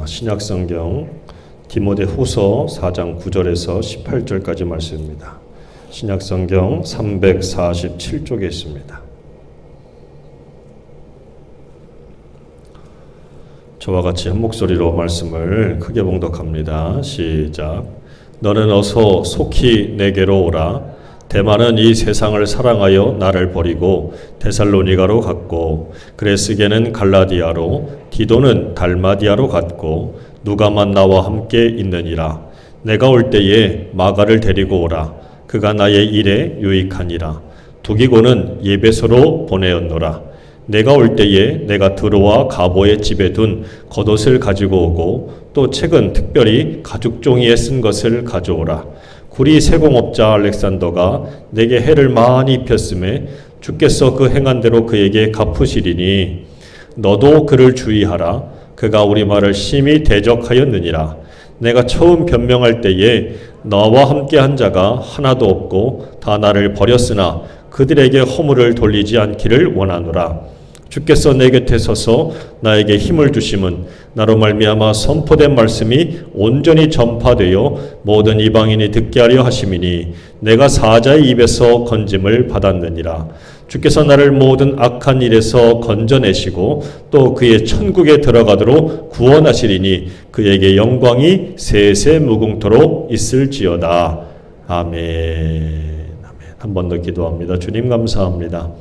신약성경 디모데후서 4장 9절에서 18절까지 말씀입니다. 신약성경 347쪽에 있습니다. 저와 같이 한 목소리로 말씀을 크게 봉독합니다. 시작. 너는 어서 속히 내게로 오라. 데마는 이 세상을 사랑하여 나를 버리고 데살로니가로 갔고, 그레스게는 갈라디아로, 디도는 달마디아로 갔고, 누가만 나와 함께 있느니라. 내가 올 때에 마가를 데리고 오라. 그가 나의 일에 유익하니라. 두기고는 예배소로 보내었노라. 내가 올 때에 내가 드로아 가보의 집에 둔 겉옷을 가지고 오고, 또 책은 특별히 가죽 종이에 쓴 것을 가져오라. 구리 세공업자 알렉산더가 내게 해를 많이 입혔음에 주께서 그 행한 대로 그에게 갚으시리니 너도 그를 주의하라. 그가 우리 말을 심히 대적하였느니라. 내가 처음 변명할 때에 너와 함께한 자가 하나도 없고 다 나를 버렸으나 그들에게 허물을 돌리지 않기를 원하노라. 주께서 내 곁에 서서 나에게 힘을 주심은 나로 말미암아 선포된 말씀이 온전히 전파되어 모든 이방인이 듣게 하려 하심이니 내가 사자의 입에서 건짐을 받았느니라. 주께서 나를 모든 악한 일에서 건져내시고 또 그의 천국에 들어가도록 구원하시리니 그에게 영광이 세세 무궁토록 있을지어다. 아멘. 한 번 더 기도합니다. 주님 감사합니다.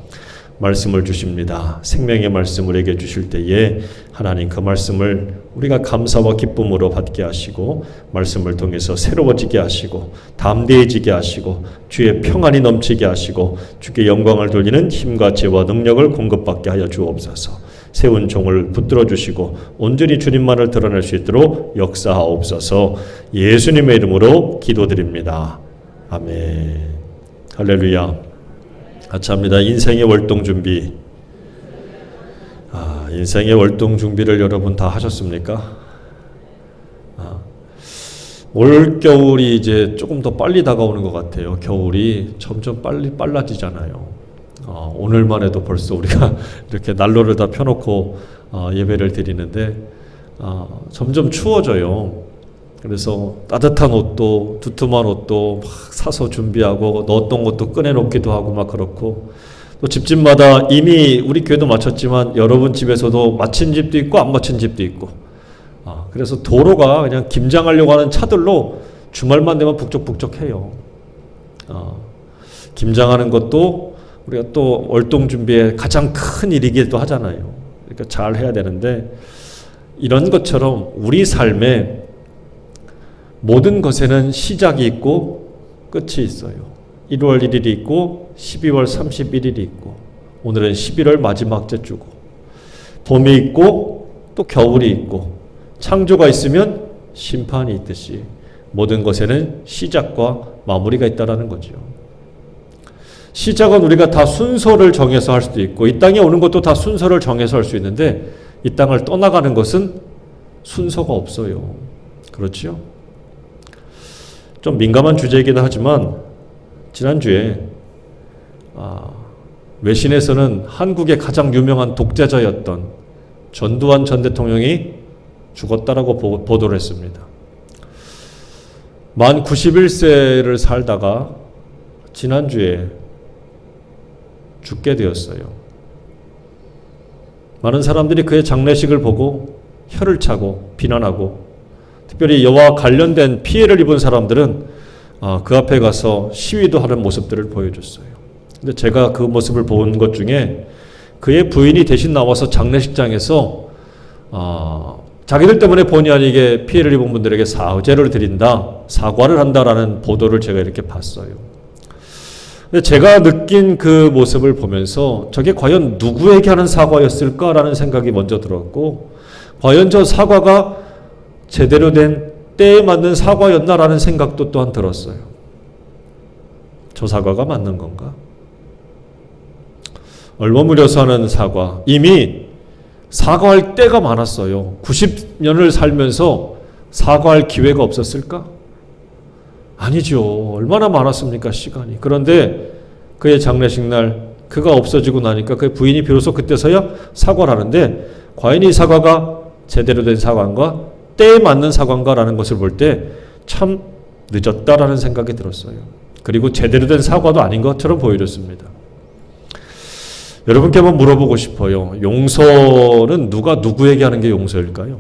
말씀을 주십니다. 생명의 말씀을 우리에게 주실 때에 하나님 그 말씀을 우리가 감사와 기쁨으로 받게 하시고 말씀을 통해서 새로워지게 하시고 담대해지게 하시고 주의 평안이 넘치게 하시고 주께 영광을 돌리는 힘과 지혜와 능력을 공급받게 하여 주옵소서. 세운 종을 붙들어 주시고 온전히 주님만을 드러낼 수 있도록 역사하옵소서. 예수님의 이름으로 기도드립니다. 아멘. 할렐루야. 같이 합니다. 인생의 월동 준비. 인생의 월동 준비를 여러분 다 하셨습니까? 올 겨울이 이제 조금 더 빨리 다가오는 것 같아요. 겨울이 점점 빨라지잖아요. 오늘만 해도 벌써 우리가 이렇게 난로를 다 펴놓고 예배를 드리는데 점점 추워져요. 그래서 따뜻한 옷도 두툼한 옷도 막 사서 준비하고 넣었던 것도 꺼내놓기도 하고 막 그렇고, 또 집집마다 이미 우리 교회도 마쳤지만 여러분 집에서도 마친 집도 있고 안 마친 집도 있고, 그래서 도로가 그냥 김장하려고 하는 차들로 주말만 되면 북적북적해요. 김장하는 것도 우리가 또 월동 준비에 가장 큰 일이기도 하잖아요. 그러니까 잘 해야 되는데, 이런 것처럼 우리 삶에 모든 것에는 시작이 있고 끝이 있어요. 1월 1일이 있고 12월 31일이 있고, 오늘은 11월 마지막 주고, 봄이 있고 또 겨울이 있고, 창조가 있으면 심판이 있듯이 모든 것에는 시작과 마무리가 있다는 거죠. 시작은 우리가 다 순서를 정해서 할 수도 있고, 이 땅에 오는 것도 다 순서를 정해서 할 수 있는데, 이 땅을 떠나가는 것은 순서가 없어요. 그렇죠? 좀 민감한 주제이기도 하지만 지난주에 외신에서는 한국의 가장 유명한 독재자였던 전두환 전 대통령이 죽었다라고 보도를 했습니다. 만 91세를 살다가 지난주에 죽게 되었어요. 많은 사람들이 그의 장례식을 보고 혀를 차고 비난하고, 특별히 여와 관련된 피해를 입은 사람들은 그 앞에 가서 시위도 하는 모습들을 보여줬어요. 근데 제가 그 모습을 본 것 중에 그의 부인이 대신 나와서 장례식장에서 자기들 때문에 본의 아니게 피해를 입은 분들에게 사죄를 드린다, 사과를 한다라는 보도를 제가 이렇게 봤어요. 근데 제가 느낀 그 모습을 보면서 저게 과연 누구에게 하는 사과였을까라는 생각이 먼저 들었고, 과연 저 사과가 제대로 된 때에 맞는 사과였나라는 생각도 또한 들었어요. 저 사과가 맞는 건가? 얼버무려서 하는 사과. 이미 사과할 때가 많았어요. 90년을 살면서 사과할 기회가 없었을까? 아니죠. 얼마나 많았습니까, 시간이. 그런데 그의 장례식 날 그가 없어지고 나니까 그의 부인이 비로소 그때서야 사과를 하는데, 과연 이 사과가 제대로 된 사과인가? 때에 맞는 사과인가라는 것을 볼 때 참 늦었다라는 생각이 들었어요. 그리고 제대로 된 사과도 아닌 것처럼 보여졌습니다. 여러분께 한번 물어보고 싶어요. 용서는 누가 누구에게 하는 게 용서일까요?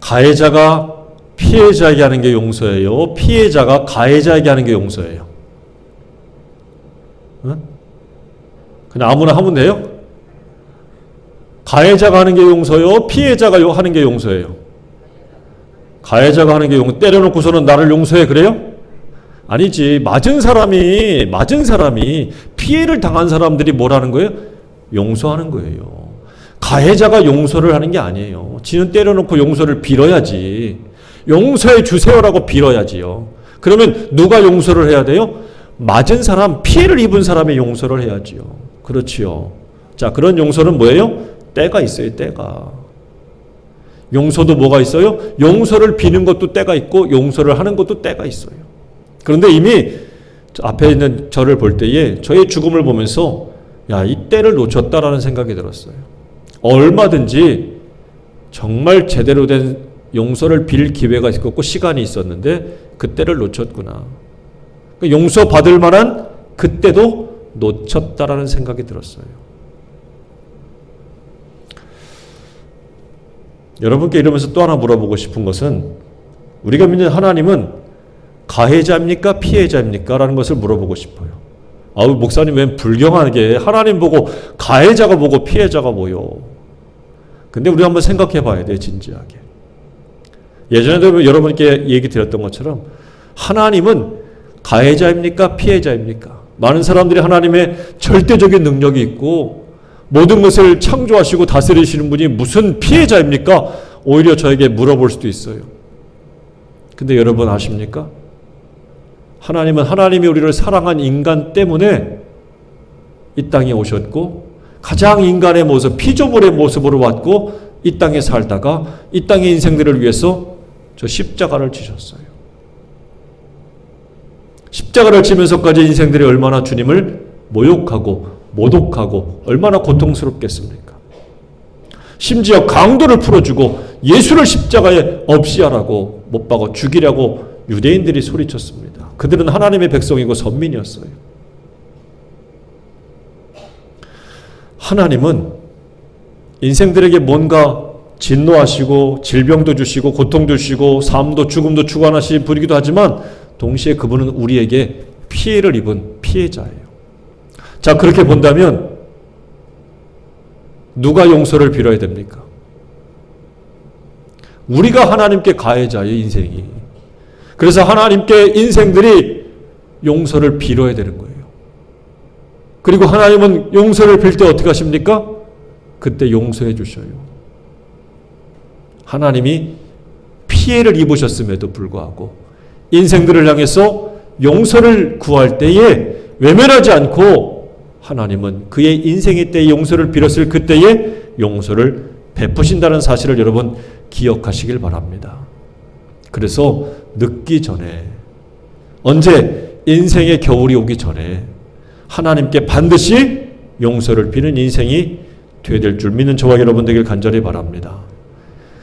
가해자가 피해자에게 하는 게 용서예요? 피해자가 가해자에게 하는 게 용서예요? 응? 그냥 아무나 하면 돼요? 가해자가 하는 게 용서요? 피해자가 하는 게 용서예요? 가해자가 하는 게 때려놓고서는 나를 용서해 그래요? 아니지. 맞은 사람이 피해를 당한 사람들이 뭐라는 거예요? 용서하는 거예요. 가해자가 용서를 하는 게 아니에요. 지는 때려놓고 용서를 빌어야지. 용서해 주세요라고 빌어야지요. 그러면 누가 용서를 해야 돼요? 맞은 사람, 피해를 입은 사람이 용서를 해야지요. 그렇지요. 자, 그런 용서는 뭐예요? 때가 있어요. 때가. 용서도 뭐가 있어요? 용서를 비는 것도 때가 있고 용서를 하는 것도 때가 있어요. 그런데 이미 앞에 있는 저를 볼 때에 저의 죽음을 보면서 야, 이 때를 놓쳤다라는 생각이 들었어요. 얼마든지 정말 제대로 된 용서를 빌 기회가 있었고 시간이 있었는데 그때를 놓쳤구나. 용서 받을 만한 그때도 놓쳤다라는 생각이 들었어요. 여러분께 이러면서 또 하나 물어보고 싶은 것은 우리가 믿는 하나님은 가해자입니까? 피해자입니까? 라는 것을 물어보고 싶어요. 아우, 목사님 왜 불경하게 하나님 보고 가해자가 보고 피해자가 보여. 근데 우리 한번 생각해 봐야 돼, 진지하게. 예전에도 여러분께 얘기 드렸던 것처럼 하나님은 가해자입니까? 피해자입니까? 많은 사람들이 하나님의 절대적인 능력이 있고 모든 것을 창조하시고 다스리시는 분이 무슨 피해자입니까? 오히려 저에게 물어볼 수도 있어요. 근데 여러분 아십니까? 하나님은 하나님이 우리를 사랑한 인간 때문에 이 땅에 오셨고 가장 인간의 모습, 피조물의 모습으로 왔고 이 땅에 살다가 이 땅의 인생들을 위해서 저 십자가를 지셨어요. 십자가를 지면서까지 인생들이 얼마나 주님을 모욕하고 모독하고 얼마나 고통스럽겠습니까? 심지어 강도를 풀어주고 예수를 십자가에 없이 하라고 못 박아 죽이라고 유대인들이 소리쳤습니다. 그들은 하나님의 백성이고 선민이었어요. 하나님은 인생들에게 뭔가 진노하시고 질병도 주시고 고통도 주시고 삶도 죽음도 주관하시는 분이기도 하지만 동시에 그분은 우리에게 피해를 입은 피해자예요. 자, 그렇게 본다면 누가 용서를 빌어야 됩니까? 우리가 하나님께 가해자예요, 인생이. 그래서 하나님께 인생들이 용서를 빌어야 되는 거예요. 그리고 하나님은 용서를 빌 때 어떻게 하십니까? 그때 용서해 주셔요. 하나님이 피해를 입으셨음에도 불구하고 인생들을 향해서 용서를 구할 때에 외면하지 않고 하나님은 그의 인생의 때에 용서를 빌었을 그때에 용서를 베푸신다는 사실을 여러분 기억하시길 바랍니다. 그래서 늦기 전에, 언제 인생의 겨울이 오기 전에 하나님께 반드시 용서를 비는 인생이 되어야 될 줄 믿는 저와 여러분 되길 간절히 바랍니다.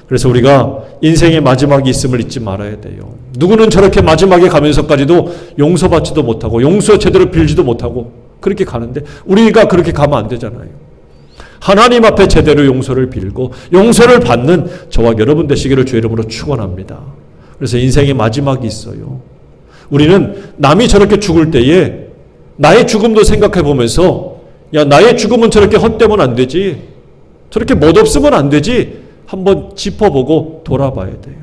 그래서 우리가 인생의 마지막이 있음을 잊지 말아야 돼요. 누구는 저렇게 마지막에 가면서까지도 용서받지도 못하고 용서 제대로 빌지도 못하고 그렇게 가는데 우리가 그렇게 가면 안 되잖아요. 하나님 앞에 제대로 용서를 빌고 용서를 받는 저와 여러분 되시기를 주의 이름으로 축원합니다. 그래서 인생의 마지막이 있어요. 우리는 남이 저렇게 죽을 때에 나의 죽음도 생각해 보면서 야, 나의 죽음은 저렇게 헛되면 안 되지. 저렇게 멋없으면 안 되지. 한번 짚어보고 돌아봐야 돼요.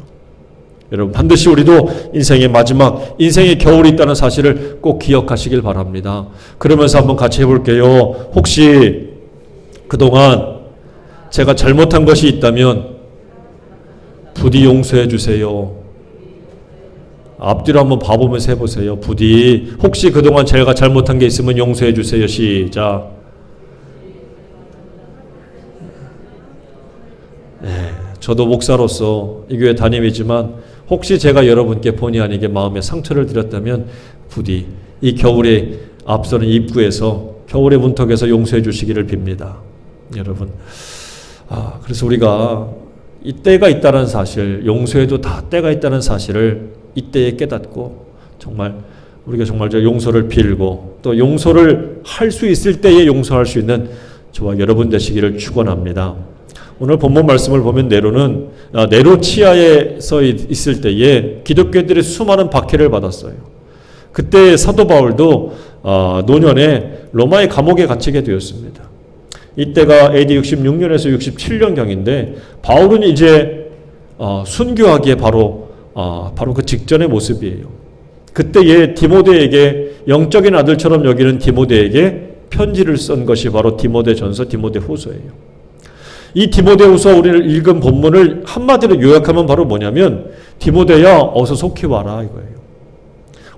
여러분 반드시 우리도 인생의 마지막, 인생의 겨울이 있다는 사실을 꼭 기억하시길 바랍니다. 그러면서 한번 같이 해볼게요. 혹시 그동안 제가 잘못한 것이 있다면 부디 용서해 주세요. 앞뒤로 한번 봐보면서 해보세요. 부디 혹시 그동안 제가 잘못한 게 있으면 용서해 주세요. 시작. 네, 저도 목사로서 이 교회 담임이지만 혹시 제가 여러분께 본의 아니게 마음에 상처를 드렸다면 부디 이 겨울에 앞서는 입구에서 겨울의 문턱에서 용서해 주시기를 빕니다. 여러분, 그래서 우리가 이 때가 있다는 사실, 용서에도 다 때가 있다는 사실을 이때에 깨닫고 정말 우리가 정말 저 용서를 빌고 또 용서를 할 수 있을 때에 용서할 수 있는 저와 여러분 되시기를 축원합니다. 오늘 본문 말씀을 보면 네로는 네로 치하에서 있을 때에 기독교인들의 수많은 박해를 받았어요. 그때 사도 바울도 노년에 로마의 감옥에 갇히게 되었습니다. 이때가 AD 66년에서 67년경인데 바울은 이제 순교하기에 바로 그 직전의 모습이에요. 그때에 디모데에게 영적인 아들처럼 여기는 디모데에게 편지를 쓴 것이 바로 디모데전서, 디모데후서예요. 이 디모데후서 우리를 읽은 본문을 한마디로 요약하면 바로 뭐냐면 디모데야 어서 속히 와라 이거예요.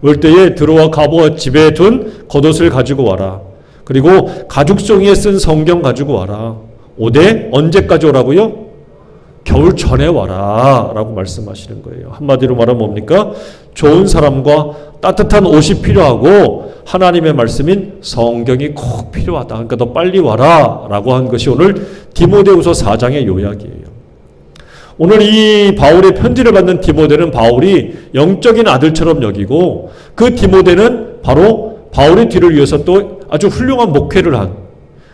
올 때에 들어와 가보아 집에 둔 겉옷을 가지고 와라. 그리고 가죽 종이에 쓴 성경 가지고 와라. 오대 언제까지 오라고요? 겨울 전에 와라 라고 말씀하시는 거예요. 한마디로 말하면 뭡니까? 좋은 사람과 따뜻한 옷이 필요하고 하나님의 말씀인 성경이 꼭 필요하다. 그러니까 너 빨리 와라 라고 한 것이 오늘 디모데후서 4장의 요약이에요. 오늘 이 바울의 편지를 받는 디모데는 바울이 영적인 아들처럼 여기고 그 디모데는 바로 바울의 뒤를 이어서 또 아주 훌륭한 목회를 한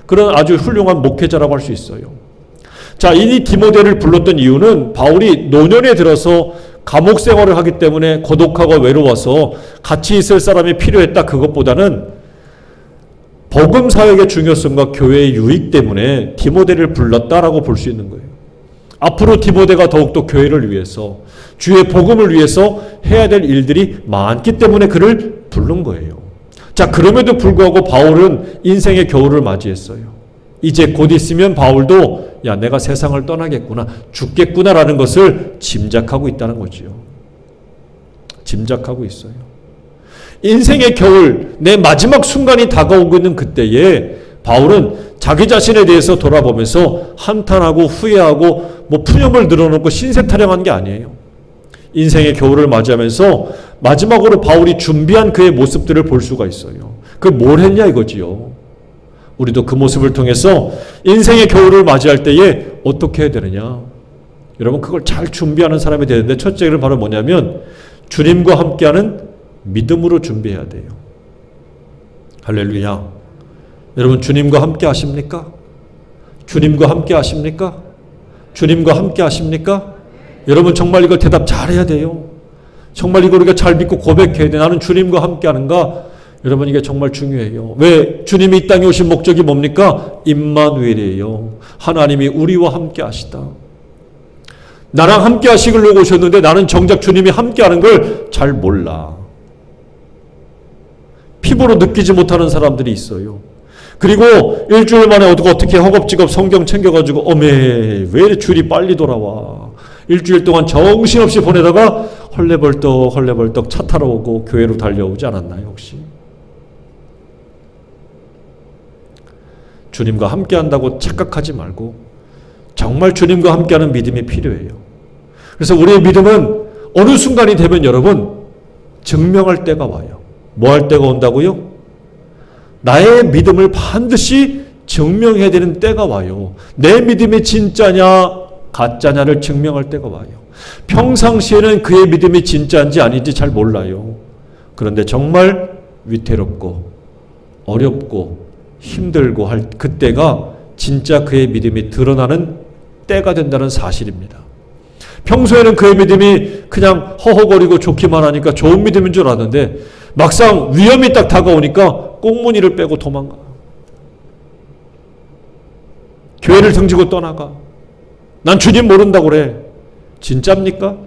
그런 아주 훌륭한 목회자라고 할 수 있어요. 자, 이 디모데를 불렀던 이유는 바울이 노년에 들어서 감옥 생활을 하기 때문에 고독하고 외로워서 같이 있을 사람이 필요했다. 그것보다는 복음 사역의 중요성과 교회의 유익 때문에 디모데를 불렀다라고 볼 수 있는 거예요. 앞으로 디모데가 더욱더 교회를 위해서 주의 복음을 위해서 해야 될 일들이 많기 때문에 그를 부른 거예요. 자, 그럼에도 불구하고 바울은 인생의 겨울을 맞이했어요. 이제 곧 있으면 바울도 야, 내가 세상을 떠나겠구나, 죽겠구나라는 것을 짐작하고 있다는 거지요. 짐작하고 있어요. 인생의 겨울, 내 마지막 순간이 다가오고 있는 그때에 바울은 자기 자신에 대해서 돌아보면서 한탄하고 후회하고 푸념을 늘어놓고 신세 타령한 게 아니에요. 인생의 겨울을 맞이하면서 마지막으로 바울이 준비한 그의 모습들을 볼 수가 있어요. 그 뭘 했냐 이거지요. 우리도 그 모습을 통해서 인생의 겨울을 맞이할 때에 어떻게 해야 되느냐. 여러분 그걸 잘 준비하는 사람이 되는데 첫째는 바로 뭐냐면 주님과 함께하는 믿음으로 준비해야 돼요. 할렐루야. 여러분 주님과 함께 하십니까? 주님과 함께 하십니까? 주님과 함께 하십니까? 여러분 정말 이걸 대답 잘해야 돼요. 정말 이걸 우리가 잘 믿고 고백해야 돼. 나는 주님과 함께 하는가? 여러분 이게 정말 중요해요. 왜? 주님이 이 땅에 오신 목적이 뭡니까? 임마누엘이에요. 하나님이 우리와 함께 하시다. 나랑 함께 하시려고 오셨는데 나는 정작 주님이 함께 하는 걸 잘 몰라. 피부로 느끼지 못하는 사람들이 있어요. 그리고 일주일 만에 어떻게 허겁지겁 성경 챙겨가지고 어메 왜 이렇게 줄이 빨리 돌아와. 일주일 동안 정신없이 보내다가 헐레벌떡 차 타러 오고 교회로 달려오지 않았나요 혹시? 주님과 함께한다고 착각하지 말고 정말 주님과 함께하는 믿음이 필요해요. 그래서 우리의 믿음은 어느 순간이 되면 여러분 증명할 때가 와요. 뭐 할 때가 온다고요? 나의 믿음을 반드시 증명해야 되는 때가 와요. 내 믿음이 진짜냐 가짜냐를 증명할 때가 와요. 평상시에는 그의 믿음이 진짜인지 아닌지 잘 몰라요. 그런데 정말 위태롭고 어렵고 힘들고 할 그때가 진짜 그의 믿음이 드러나는 때가 된다는 사실입니다. 평소에는 그의 믿음이 그냥 허허거리고 좋기만 하니까 좋은 믿음인 줄 알았는데 막상 위험이 딱 다가오니까 꽁무니를 빼고 도망가. 교회를 등지고 떠나가. 난 주님 모른다고 그래. 진짜입니까?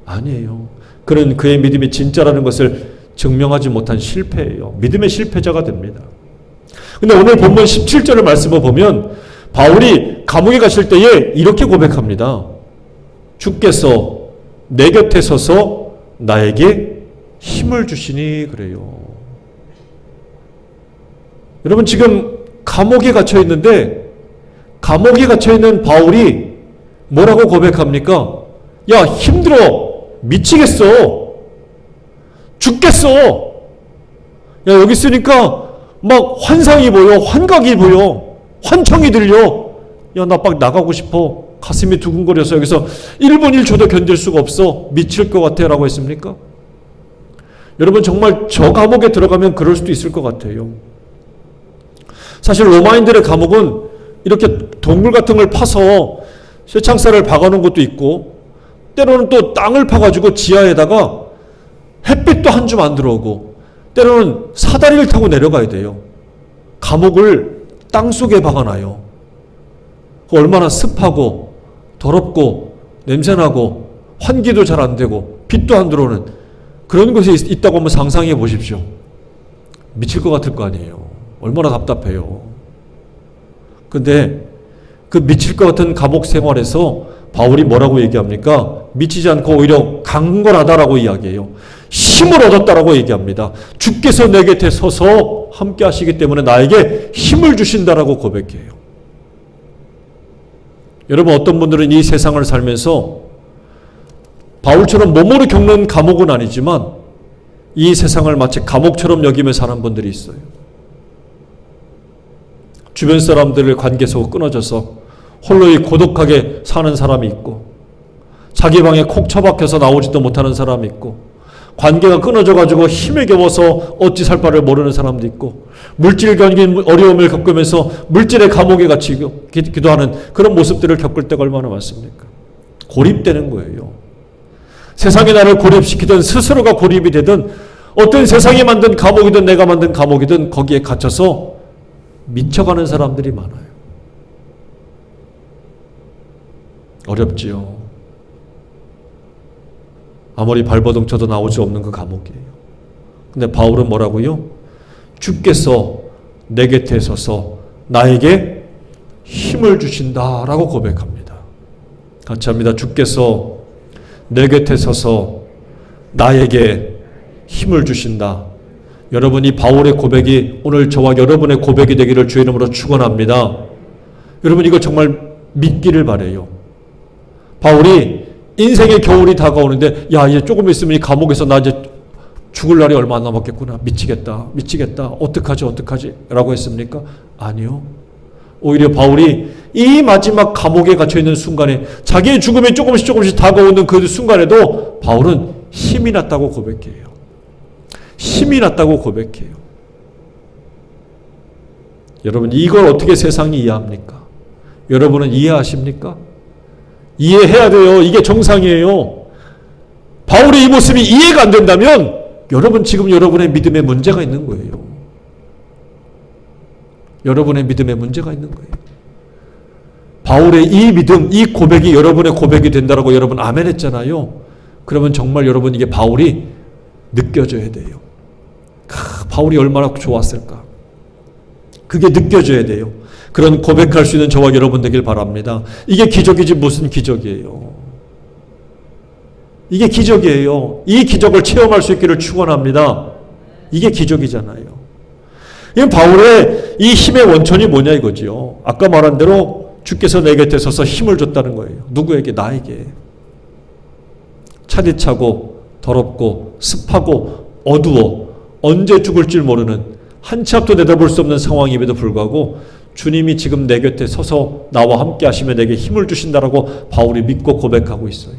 아니에요. 그런 그의 믿음이 진짜라는 것을 증명하지 못한 실패예요. 믿음의 실패자가 됩니다. 근데 오늘 본문 17절의 말씀을 보면 바울이 감옥에 가실 때에 이렇게 고백합니다. 주께서 내 곁에 서서 나에게 힘을 주시니 그래요. 여러분 지금 감옥에 갇혀 있는데 감옥에 갇혀 있는 바울이 뭐라고 고백합니까? 야 힘들어 미치겠어 죽겠어. 야 여기 있으니까 막 환상이 보여 환각이 보여 환청이 들려. 야 나 막 나가고 싶어. 가슴이 두근거려서 여기서 1분 1초도 견딜 수가 없어. 미칠 것 같아 라고 했습니까? 여러분 정말 저 감옥에 들어가면 그럴 수도 있을 것 같아요. 사실 로마인들의 감옥은 이렇게 동굴 같은 걸 파서 쇠창살을 박아놓은 것도 있고 때로는 또 땅을 파가지고 지하에다가 햇빛도 한 줌 안 들어오고 때로는 사다리를 타고 내려가야 돼요. 감옥을 땅속에 박아놔요. 얼마나 습하고 더럽고 냄새나고 환기도 잘 안 되고 빛도 안 들어오는 그런 곳에 있다고 한번 상상해 보십시오. 미칠 것 같을 거 아니에요. 얼마나 답답해요. 근데 그 미칠 것 같은 감옥 생활에서 바울이 뭐라고 얘기합니까? 미치지 않고 오히려 강건하다라고 이야기해요. 힘을 얻었다라고 얘기합니다. 주께서 내 곁에 서서 함께 하시기 때문에 나에게 힘을 주신다라고 고백해요. 여러분 어떤 분들은 이 세상을 살면서 바울처럼 몸으로 겪는 감옥은 아니지만 이 세상을 마치 감옥처럼 여기며 사는 분들이 있어요. 주변 사람들의 관계 속 끊어져서 홀로 고독하게 사는 사람이 있고 자기 방에 콕 처박혀서 나오지도 못하는 사람이 있고 관계가 끊어져가지고 힘에 겨워서 어찌 살 바를 모르는 사람도 있고 물질적인 어려움을 겪으면서 물질의 감옥에 갇히 기도하는 그런 모습들을 겪을 때가 얼마나 많습니까? 고립되는 거예요. 세상이 나를 고립시키든 스스로가 고립이 되든 어떤 세상이 만든 감옥이든 내가 만든 감옥이든 거기에 갇혀서 미쳐가는 사람들이 많아요. 어렵지요. 아무리 발버둥 쳐도 나올 수 없는 그 감옥이에요. 근데 바울은 뭐라고요? 주께서 내 곁에 서서 나에게 힘을 주신다라고 고백합니다. 같이 합니다. 주께서 내 곁에 서서 나에게 힘을 주신다. 여러분 이 바울의 고백이 오늘 저와 여러분의 고백이 되기를 주의 이름으로 축원합니다. 여러분 이거 정말 믿기를 바라요. 바울이 인생의 겨울이 다가오는데 야 이제 조금 있으면 이 감옥에서 나 이제 죽을 날이 얼마 안 남았겠구나. 미치겠다. 어떡하지 라고 했습니까? 아니요. 오히려 바울이 이 마지막 감옥에 갇혀있는 순간에 자기의 죽음이 조금씩 다가오는 그 순간에도 바울은 힘이 났다고 고백해요. 힘이 났다고 고백해요. 여러분 이걸 어떻게 세상이 이해합니까? 여러분은 이해하십니까? 이해해야 돼요. 이게 정상이에요. 바울의 이 모습이 이해가 안 된다면 여러분 지금 여러분의 믿음에 문제가 있는 거예요. 여러분의 믿음에 문제가 있는 거예요. 바울의 이 믿음, 이 고백이 여러분의 고백이 된다라고 여러분 아멘 했잖아요. 그러면 정말 여러분 이게 바울이 느껴져야 돼요. 바울이 얼마나 좋았을까. 그게 느껴져야 돼요. 그런 고백할 수 있는 저와 여러분 되길 바랍니다. 이게 기적이지 무슨 기적이에요. 이게 기적이에요. 이 기적을 체험할 수 있기를 축원합니다. 이게 기적이잖아요. 이 바울의 이 힘의 원천이 뭐냐 이거지요. 아까 말한 대로 주께서 내 곁에 서서 힘을 줬다는 거예요. 누구에게? 나에게. 차디차고 더럽고 습하고 어두워 언제 죽을 줄 모르는 한치 앞도 내다볼 수 없는 상황임에도 불구하고 주님이 지금 내 곁에 서서 나와 함께 하시며 내게 힘을 주신다라고 바울이 믿고 고백하고 있어요.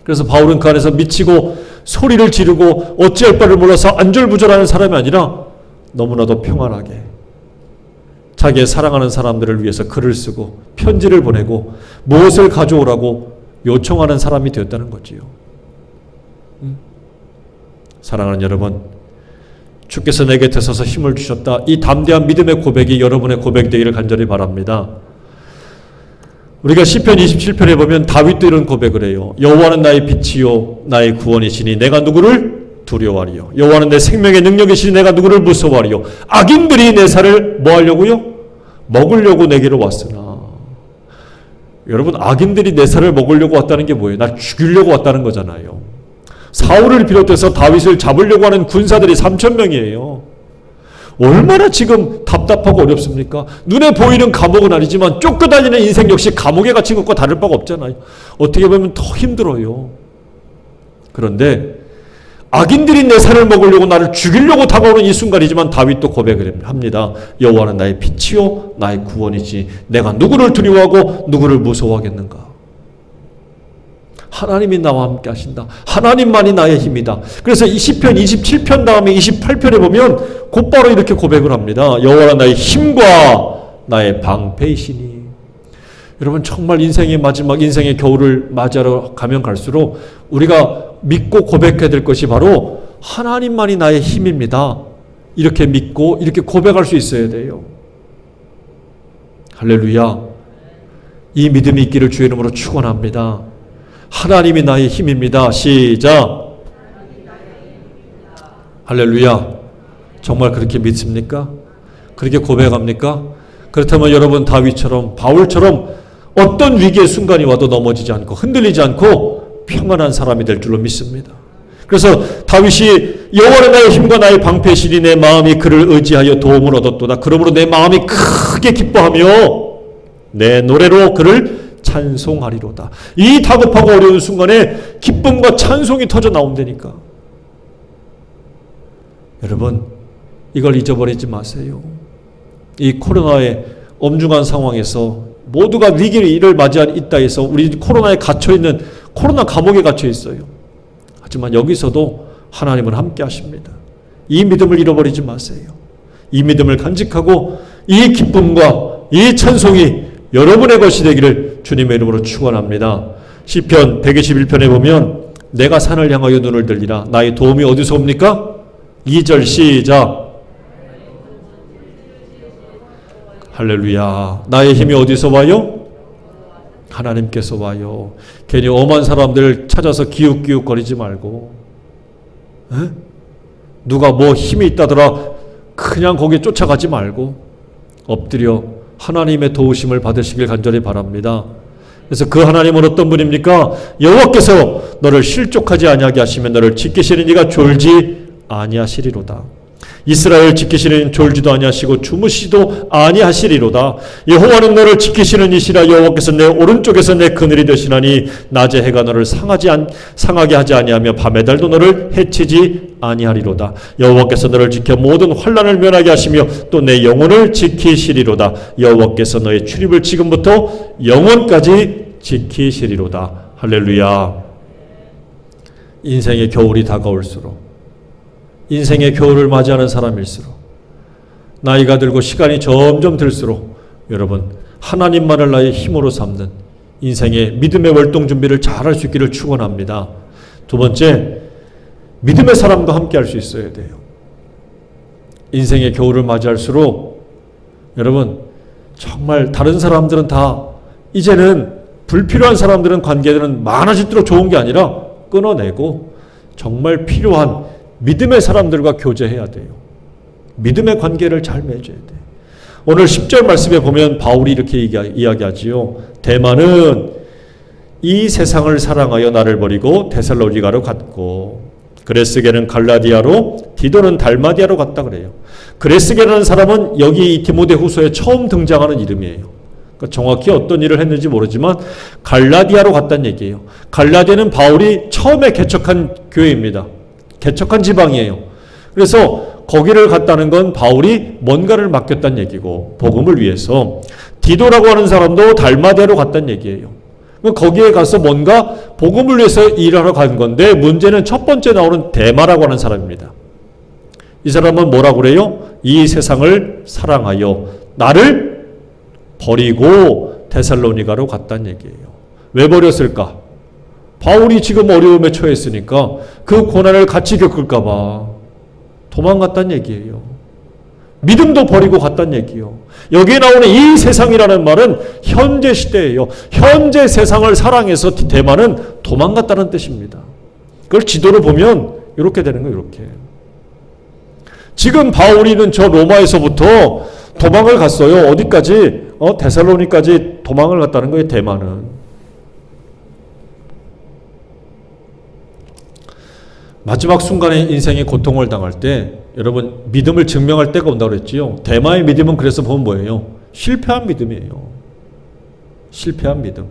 그래서 바울은 그 안에서 미치고 소리를 지르고 어찌할 바를 몰라서 안절부절하는 사람이 아니라 너무나도 평안하게 자기의 사랑하는 사람들을 위해서 글을 쓰고 편지를 보내고 무엇을 가져오라고 요청하는 사람이 되었다는 거지요. 사랑하는 여러분, 주께서 내 곁에 서서 힘을 주셨다. 이 담대한 믿음의 고백이 여러분의 고백이 되기를 간절히 바랍니다. 우리가 시편 27편에 보면 다윗도 이런 고백을 해요. 여호와는 나의 빛이요 나의 구원이시니 내가 누구를 두려워하리요. 여호와는 내 생명의 능력이시니 내가 누구를 무서워하리요. 악인들이 내 살을 뭐 하려고요? 먹으려고 내게로 왔으나. 여러분 악인들이 내 살을 먹으려고 왔다는 게 뭐예요? 날 죽이려고 왔다는 거잖아요. 사울을 비롯해서 다윗을 잡으려고 하는 군사들이 3,000명이에요. 얼마나 지금 답답하고 어렵습니까? 눈에 보이는 감옥은 아니지만 쫓겨다니는 인생 역시 감옥에 갇힌 것과 다를 바가 없잖아요. 어떻게 보면 더 힘들어요. 그런데 악인들이 내 살을 먹으려고 나를 죽이려고 다가오는 이 순간이지만 다윗도 고백을 합니다. 여호와는 나의 빛이요 나의 구원이지 내가 누구를 두려워하고 누구를 무서워하겠는가. 하나님이 나와 함께 하신다. 하나님만이 나의 힘이다. 그래서 이 시편 27편 다음에 28편에 보면 곧바로 이렇게 고백을 합니다. 여호와는 나의 힘과 나의 방패이시니. 여러분 정말 인생의 마지막 인생의 겨울을 맞이하러 가면 갈수록 우리가 믿고 고백해야 될 것이 바로 하나님만이 나의 힘입니다. 이렇게 믿고 이렇게 고백할 수 있어야 돼요. 할렐루야. 이 믿음이 있기를 주의 이름으로 축원합니다. 하나님이 나의 힘입니다. 시작. 할렐루야. 정말 그렇게 믿습니까? 그렇게 고백합니까? 그렇다면 여러분 다윗처럼 바울처럼 어떤 위기의 순간이 와도 넘어지지 않고 흔들리지 않고 평안한 사람이 될 줄로 믿습니다. 그래서 다윗이 여호와는 나의 힘과 나의 방패시니 내 마음이 그를 의지하여 도움을 얻었도다. 그러므로 내 마음이 크게 기뻐하며 내 노래로 그를 찬송하리로다. 이 다급하고 어려운 순간에 기쁨과 찬송이 터져 나온다니까. 여러분 이걸 잊어버리지 마세요. 이 코로나의 엄중한 상황에서 모두가 위기를 맞이한 있다 해서 우리 코로나에 갇혀있는 코로나 감옥에 갇혀 있어요. 하지만 여기서도 하나님은 함께 하십니다. 이 믿음을 잃어버리지 마세요. 이 믿음을 간직하고 이 기쁨과 이 찬송이 여러분의 것이 되기를 주님의 이름으로 축원합니다. 시편 121편에 보면 내가 산을 향하여 눈을 들리라. 나의 도움이 어디서 옵니까? 2절 시작. 할렐루야. 나의 힘이 어디서 와요? 하나님께서 와요. 괜히 엄한 사람들 찾아서 기웃기웃거리지 말고 에? 누가 뭐 힘이 있다더라 그냥 거기에 쫓아가지 말고 엎드려 하나님의 도우심을 받으시길 간절히 바랍니다. 그래서 그 하나님은 어떤 분입니까? 여호와께서 너를 실족하지 아니하게 하시면 너를 지키시는 이가 졸지 아니하시리로다. 이스라엘 지키시는 졸지도 아니하시고 주무시도 아니하시리로다. 여호와는 너를 지키시는 이시라. 여호와께서 내 오른쪽에서 내 그늘이 되시나니 낮에 해가 너를 상하게 하지 아니하며 밤의 달도 너를 해치지 아니하리로다. 여호와께서 너를 지켜 모든 환난을 면하게 하시며 또 내 영혼을 지키시리로다. 여호와께서 너의 출입을 지금부터 영원까지 지키시리로다. 할렐루야. 인생의 겨울이 다가올수록 인생의 겨울을 맞이하는 사람일수록 나이가 들고 시간이 점점 들수록 여러분 하나님만을 나의 힘으로 삼는 인생의 믿음의 월동 준비를 잘할 수 있기를 축원합니다. 두 번째, 믿음의 사람과 함께 할 수 있어야 돼요. 인생의 겨울을 맞이할수록 여러분 정말 다른 사람들은 다 이제는 불필요한 사람들은 관계들은 많아질수록 좋은 게 아니라 끊어내고 정말 필요한 믿음의 사람들과 교제해야 돼요. 믿음의 관계를 잘 맺어야 돼요. 오늘 10절 말씀에 보면 바울이 이렇게 이야기하지요. 대만은 이 세상을 사랑하여 나를 버리고 데살로니가로 갔고 그레스게는 갈라디아로 디도는 달마디아로 갔다 그래요. 그레스게라는 사람은 여기 이 디모데후서에 처음 등장하는 이름이에요. 그러니까 정확히 어떤 일을 했는지 모르지만 갈라디아로 갔다는 얘기예요. 갈라디아는 바울이 처음에 개척한 교회입니다. 개척한 지방이에요. 그래서 거기를 갔다는 건 바울이 뭔가를 맡겼다는 얘기고 복음을 위해서 디도라고 하는 사람도 달마디아로 갔다는 얘기예요. 거기에 가서 뭔가 복음을 위해서 일하러 간 건데 문제는 첫 번째 나오는 데마라고 하는 사람입니다. 이 사람은 뭐라고 그래요? 이 세상을 사랑하여 나를 버리고 데살로니가로 갔다는 얘기예요. 왜 버렸을까? 바울이 지금 어려움에 처했으니까 그 고난을 같이 겪을까 봐 도망갔다는 얘기예요. 믿음도 버리고 갔다는 얘기예요. 여기에 나오는 이 세상이라는 말은 현재 시대예요. 현재 세상을 사랑해서 대만은 도망갔다는 뜻입니다. 그걸 지도를 보면 이렇게 되는 거예요. 이렇게. 지금 바울이는 저 로마에서부터 도망을 갔어요. 어디까지? 데살로니까지 도망을 갔다는 거예요. 대만은. 마지막 순간에 인생의 고통을 당할 때 여러분 믿음을 증명할 때가 온다고 그랬지요. 대마의 믿음은 그래서 보면 뭐예요? 실패한 믿음이에요. 실패한 믿음.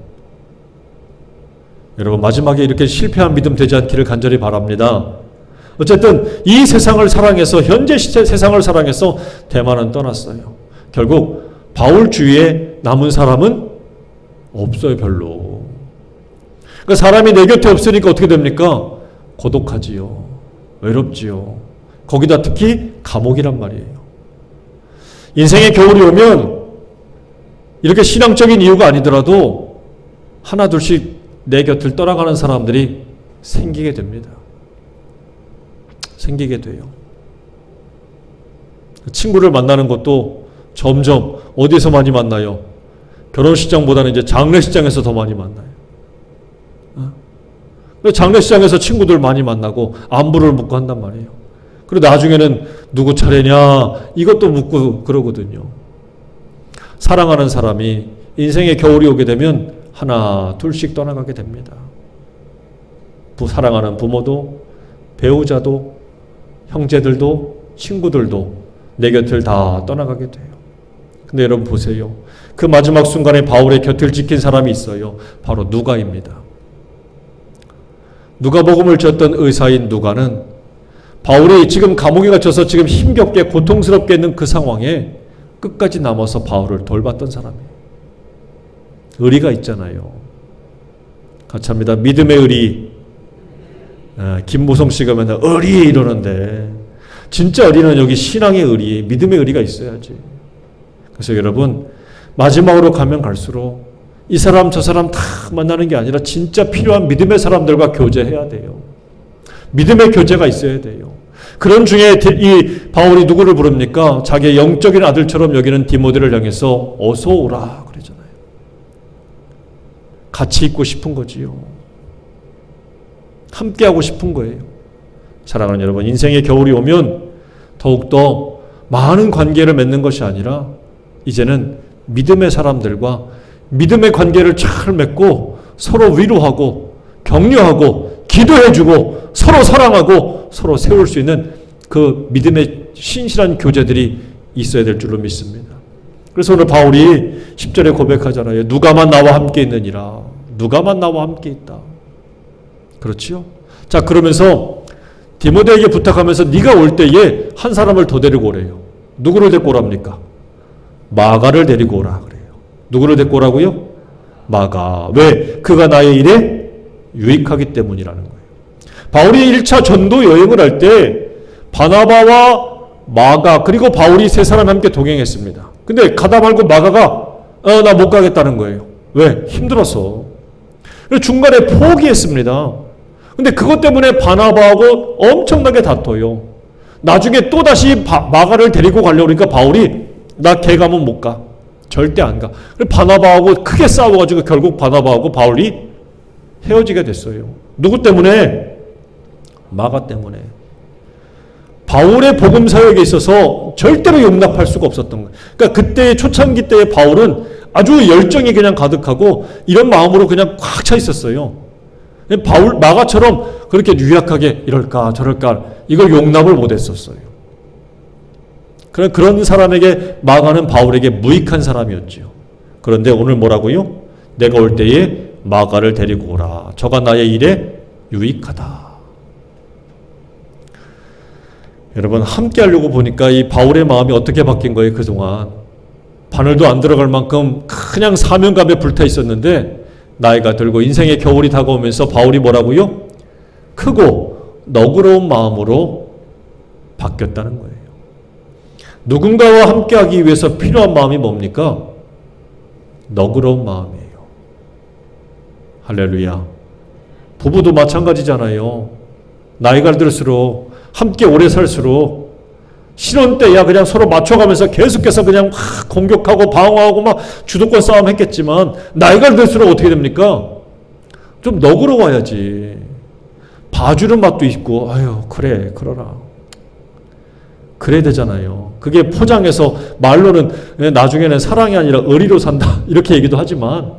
여러분 마지막에 이렇게 실패한 믿음 되지 않기를 간절히 바랍니다. 어쨌든 이 세상을 사랑해서 현재 시대 세상을 사랑해서 대만은 떠났어요. 결국 바울 주위에 남은 사람은 없어요, 별로. 그러니까 사람이 내 곁에 없으니까 어떻게 됩니까? 고독하지요. 외롭지요. 거기다 특히 감옥이란 말이에요. 인생의 겨울이 오면 이렇게 신앙적인 이유가 아니더라도 하나 둘씩 내 곁을 떠나가는 사람들이 생기게 됩니다. 생기게 돼요. 친구를 만나는 것도 점점 어디서 많이 만나요? 결혼식장보다는 이제 장례식장에서 더 많이 만나요. 장례식장에서 친구들 많이 만나고 안부를 묻고 한단 말이에요. 그리고 나중에는 누구 차례냐 이것도 묻고 그러거든요. 사랑하는 사람이 인생의 겨울이 오게 되면 하나 둘씩 떠나가게 됩니다. 사랑하는 부모도 배우자도 형제들도 친구들도 내 곁을 다 떠나가게 돼요. 근데 여러분 보세요. 그 마지막 순간에 바울의 곁을 지킨 사람이 있어요. 바로 누가입니다. 누가복음을 졌던 의사인 누가는 바울이 지금 감옥에 갇혀서 지금 힘겹게 고통스럽게 있는 그 상황에 끝까지 남아서 바울을 돌봤던 사람이에요. 의리가 있잖아요. 같이 합니다. 믿음의 의리. 김무성 씨가 맨날 의리 이러는데 진짜 의리는 여기 신앙의 의리, 믿음의 의리가 있어야지. 그래서 여러분 마지막으로 가면 갈수록 이 사람 저 사람 다 만나는 게 아니라 진짜 필요한 믿음의 사람들과 교제해야 돼요. 믿음의 교제가 있어야 돼요. 그런 중에 이 바울이 누구를 부릅니까? 자기의 영적인 아들처럼 여기는 디모데를 향해서 어서 오라 그러잖아요. 같이 있고 싶은 거지요. 함께하고 싶은 거예요. 사랑하는 여러분, 인생의 겨울이 오면 더욱더 많은 관계를 맺는 것이 아니라 이제는 믿음의 사람들과 믿음의 관계를 잘 맺고 서로 위로하고 격려하고 기도해주고 서로 사랑하고 서로 세울 수 있는 그 믿음의 신실한 교제들이 있어야 될 줄로 믿습니다. 그래서 오늘 바울이 10절에 고백하잖아요. 누가만 나와 함께 있느니라. 누가만 나와 함께 있다. 그렇지요? 자, 그러면서 디모데에게 부탁하면서 네가 올 때에 한 사람을 더 데리고 오래요. 누구를 데리고 오랍니까? 마가를 데리고 오라 그래요. 누구를 데리고 오라고요? 마가. 왜? 그가 나의 일에 유익하기 때문이라는 거예요. 바울이 1차 전도 여행을 할 때 바나바와 마가 그리고 바울이 세 사람이 함께 동행했습니다. 근데 가다 말고 마가가 나 못 가겠다는 거예요. 왜? 힘들어서. 중간에 포기했습니다. 근데 그것 때문에 바나바하고 엄청나게 다퉈요. 나중에 또다시 마가를 데리고 가려고 그러니까 바울이 나 걔 가면 못 가. 절대 안 가. 바나바하고 크게 싸워가지고 결국 바나바하고 바울이 헤어지게 됐어요. 누구 때문에? 마가 때문에. 바울의 복음 사역에 있어서 절대로 용납할 수가 없었던 거예요. 그러니까 그때 초창기 때의 바울은 아주 열정이 그냥 가득하고 이런 마음으로 그냥 꽉 차 있었어요. 마가처럼 그렇게 유약하게 이럴까 저럴까 이걸 용납을 못했었어요. 그런 사람에게 마가는 바울에게 무익한 사람이었죠. 그런데 오늘 뭐라고요? 내가 올 때에 마가를 데리고 오라. 저가 나의 일에 유익하다. 여러분 함께 하려고 보니까 이 바울의 마음이 어떻게 바뀐 거예요? 그동안 바늘도 안 들어갈 만큼 그냥 사명감에 불타 있었는데 나이가 들고 인생의 겨울이 다가오면서 바울이 뭐라고요? 크고 너그러운 마음으로 바뀌었다는 거예요. 누군가와 함께하기 위해서 필요한 마음이 뭡니까? 너그러운 마음이에요. 할렐루야. 부부도 마찬가지잖아요. 나이가 들수록 함께 오래 살수록 신혼 때야 그냥 서로 맞춰가면서 계속해서 그냥 공격하고 방어하고 막 주도권 싸움 했겠지만 나이가 들수록 어떻게 됩니까? 좀 너그러워야지. 봐주는 맛도 있고 아유 그래 그러라. 그래야 되잖아요. 그게 포장해서 말로는 나중에는 사랑이 아니라 의리로 산다 이렇게 얘기도 하지만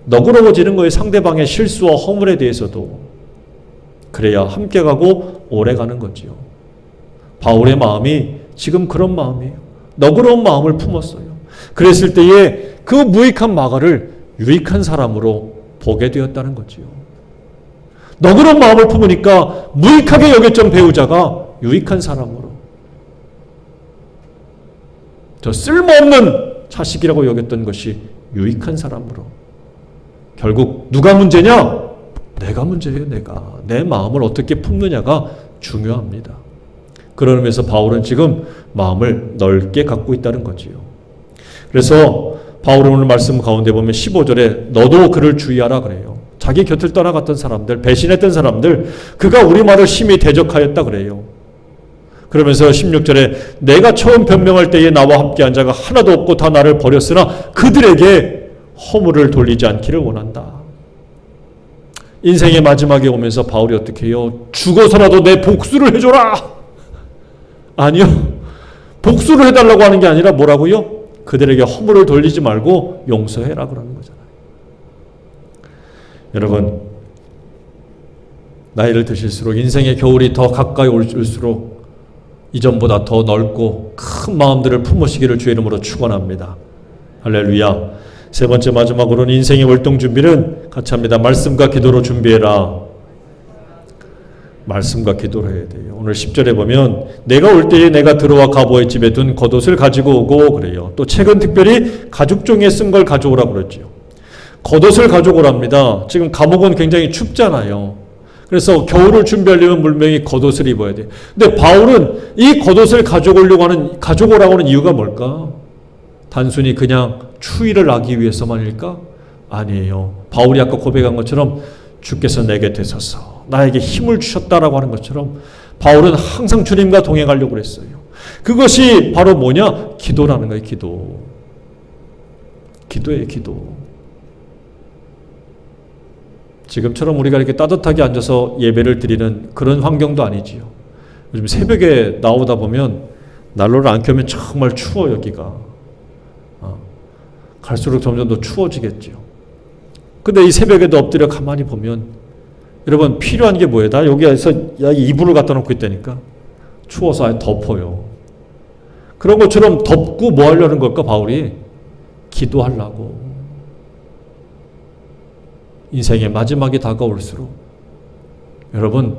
너그러워지는 거예요. 상대방의 실수와 허물에 대해서도. 그래야 함께 가고 오래 가는 거지요. 바울의 마음이 지금 그런 마음이에요. 너그러운 마음을 품었어요. 그랬을 때에 그 무익한 마가를 유익한 사람으로 보게 되었다는 거지요. 너그러운 마음을 품으니까 무익하게 여겼던 배우자가 유익한 사람으로, 저 쓸모없는 자식이라고 여겼던 것이 유익한 사람으로. 결국 누가 문제냐? 내가 문제예요. 내가. 내 마음을 어떻게 품느냐가 중요합니다. 그런 의미에서 바울은 지금 마음을 넓게 갖고 있다는 거지요. 그래서 바울은 오늘 말씀 가운데 보면 15절에 너도 그를 주의하라 그래요. 자기 곁을 떠나갔던 사람들, 배신했던 사람들, 그가 우리 말을 심히 대적하였다 그래요. 그러면서 16절에 내가 처음 변명할 때에 나와 함께한 자가 하나도 없고 다 나를 버렸으나 그들에게 허물을 돌리지 않기를 원한다. 인생의 마지막에 오면서 바울이 어떻게 해요? 죽어서라도 내 복수를 해줘라! 아니요. 복수를 해달라고 하는 게 아니라 뭐라고요? 그들에게 허물을 돌리지 말고 용서해라 그러는 거잖아요. 여러분, 나이를 드실수록 인생의 겨울이 더 가까이 올수록 이전보다 더 넓고 큰 마음들을 품으시기를 주의 이름으로 축원합니다. 할렐루야. 세 번째 마지막으로는 인생의 월동 준비는 같이 합니다. 말씀과 기도로 준비해라. 말씀과 기도를 해야 돼요. 오늘 10절에 보면 내가 올 때에 내가 들어와 가보의 집에 둔 겉옷을 가지고 오고 그래요. 또 책은 특별히 가죽종이에 쓴 걸 가져오라 그랬죠. 겉옷을 가져오랍니다. 지금 감옥은 굉장히 춥잖아요. 그래서 겨울을 준비하려면 물명히 겉옷을 입어야 돼요. 근데 바울은 이 겉옷을 가져오라고 하는 이유가 뭘까? 단순히 그냥 추위를 나기 위해서만일까? 아니에요. 바울이 아까 고백한 것처럼 주께서 내게 되소서 나에게 힘을 주셨다라고 하는 것처럼 바울은 항상 주님과 동행하려고 그랬어요. 그것이 바로 뭐냐? 기도라는 거예요. 기도. 기도예요. 기도. 지금처럼 우리가 이렇게 따뜻하게 앉아서 예배를 드리는 그런 환경도 아니지요. 요즘 새벽에 나오다 보면 난로를 안 켜면 정말 추워 여기가. 갈수록 점점 더 추워지겠죠. 근데 이 새벽에도 엎드려 가만히 보면 여러분 필요한 게 뭐예요? 나 여기에서 이불을 갖다 놓고 있다니까. 추워서 아예 덮어요. 그런 것처럼 덮고 뭐 하려는 걸까 바울이? 기도하려고. 인생의 마지막이 다가올수록 여러분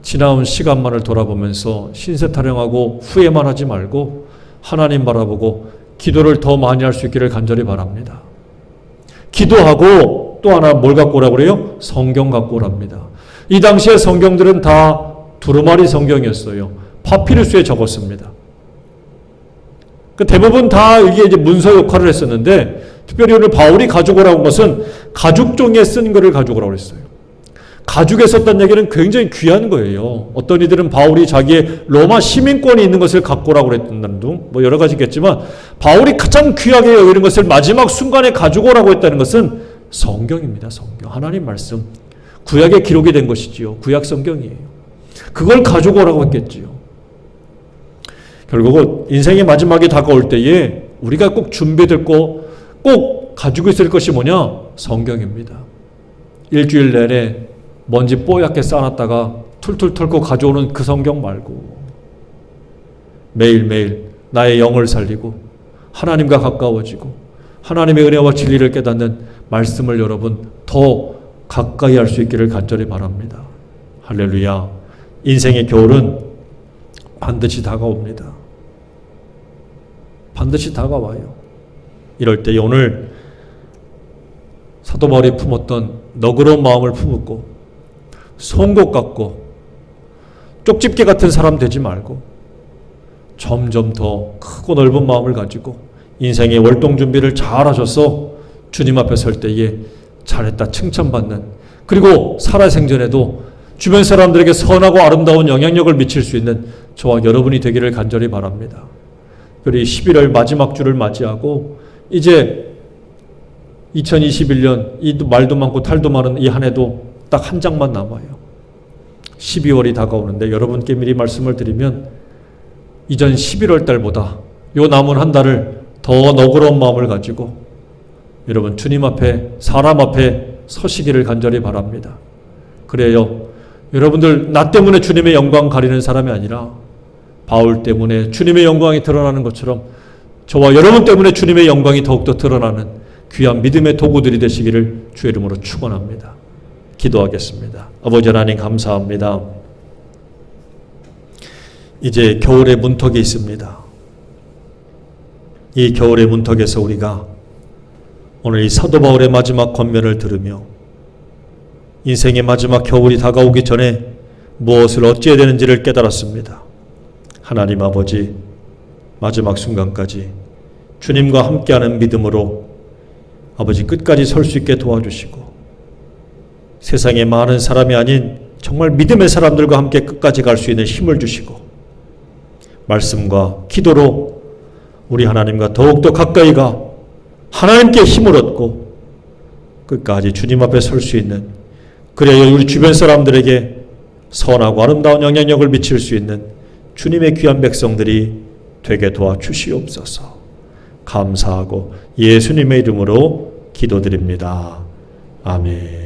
지나온 시간만을 돌아보면서 신세 타령하고 후회만 하지 말고 하나님 바라보고 기도를 더 많이 할 수 있기를 간절히 바랍니다. 기도하고 또 하나 뭘 갖고 오라고 그래요? 성경 갖고 오랍니다. 이 당시에 성경들은 다 두루마리 성경이었어요. 파피루스에 적었습니다. 대부분 다 이게 이제 문서 역할을 했었는데 특별히 오늘 바울이 가져오라고 한 것은 가죽종이에 쓴 것을 가져오라고 했어요. 가죽에 썼다는 얘기는 굉장히 귀한 거예요. 어떤 이들은 바울이 자기의 로마 시민권이 있는 것을 갖고 오라고 했다는 등 뭐 여러 가지겠지만 바울이 가장 귀하게 여기는 것을 마지막 순간에 가지고 오라고 했다는 것은 성경입니다. 성경. 하나님 말씀. 구약에 기록이 된 것이지요. 구약 성경이에요. 그걸 가지고 오라고 했겠지요. 결국은 인생의 마지막이 다가올 때에 우리가 꼭 준비됐고 꼭 가지고 있을 것이 뭐냐? 성경입니다. 일주일 내내 먼지 뽀얗게 쌓아놨다가 툴툴 털고 가져오는 그 성경 말고 매일매일 나의 영을 살리고 하나님과 가까워지고 하나님의 은혜와 진리를 깨닫는 말씀을 여러분 더 가까이 할 수 있기를 간절히 바랍니다. 할렐루야. 인생의 겨울은 반드시 다가옵니다. 반드시 다가와요. 이럴 때 오늘 사도 바울이 품었던 너그러운 마음을 품고 송곳 같고 쪽집게 같은 사람 되지 말고 점점 더 크고 넓은 마음을 가지고 인생의 월동 준비를 잘 하셔서 주님 앞에 설 때에 잘했다 칭찬받는, 그리고 살아생전에도 주변 사람들에게 선하고 아름다운 영향력을 미칠 수 있는 저와 여러분이 되기를 간절히 바랍니다. 그리고 11월 마지막 주를 맞이하고 이제 2021년 이 말도 많고 탈도 많은 이 한 해도 딱 한 장만 남아요. 12월이 다가오는데 여러분께 미리 말씀을 드리면 이전 11월 달보다 요 남은 한 달을 더 너그러운 마음을 가지고 여러분 주님 앞에 사람 앞에 서시기를 간절히 바랍니다. 그래요. 여러분들 나 때문에 주님의 영광 가리는 사람이 아니라 바울 때문에 주님의 영광이 드러나는 것처럼 저와 여러분 때문에 주님의 영광이 더욱더 드러나는 귀한 믿음의 도구들이 되시기를 주의 이름으로 축원합니다. 기도하겠습니다. 아버지 하나님 감사합니다. 이제 겨울의 문턱이 있습니다. 이 겨울의 문턱에서 우리가 오늘 이 사도 바울의 마지막 권면을 들으며 인생의 마지막 겨울이 다가오기 전에 무엇을 어찌해야 되는지를 깨달았습니다. 하나님 아버지, 마지막 순간까지 주님과 함께하는 믿음으로 아버지 끝까지 설 수 있게 도와주시고 세상에 많은 사람이 아닌 정말 믿음의 사람들과 함께 끝까지 갈 수 있는 힘을 주시고 말씀과 기도로 우리 하나님과 더욱더 가까이 가 하나님께 힘을 얻고 끝까지 주님 앞에 설 수 있는, 그래야 우리 주변 사람들에게 선하고 아름다운 영향력을 미칠 수 있는 주님의 귀한 백성들이 되게 도와주시옵소서. 감사하고 예수님의 이름으로 기도드립니다. 아멘.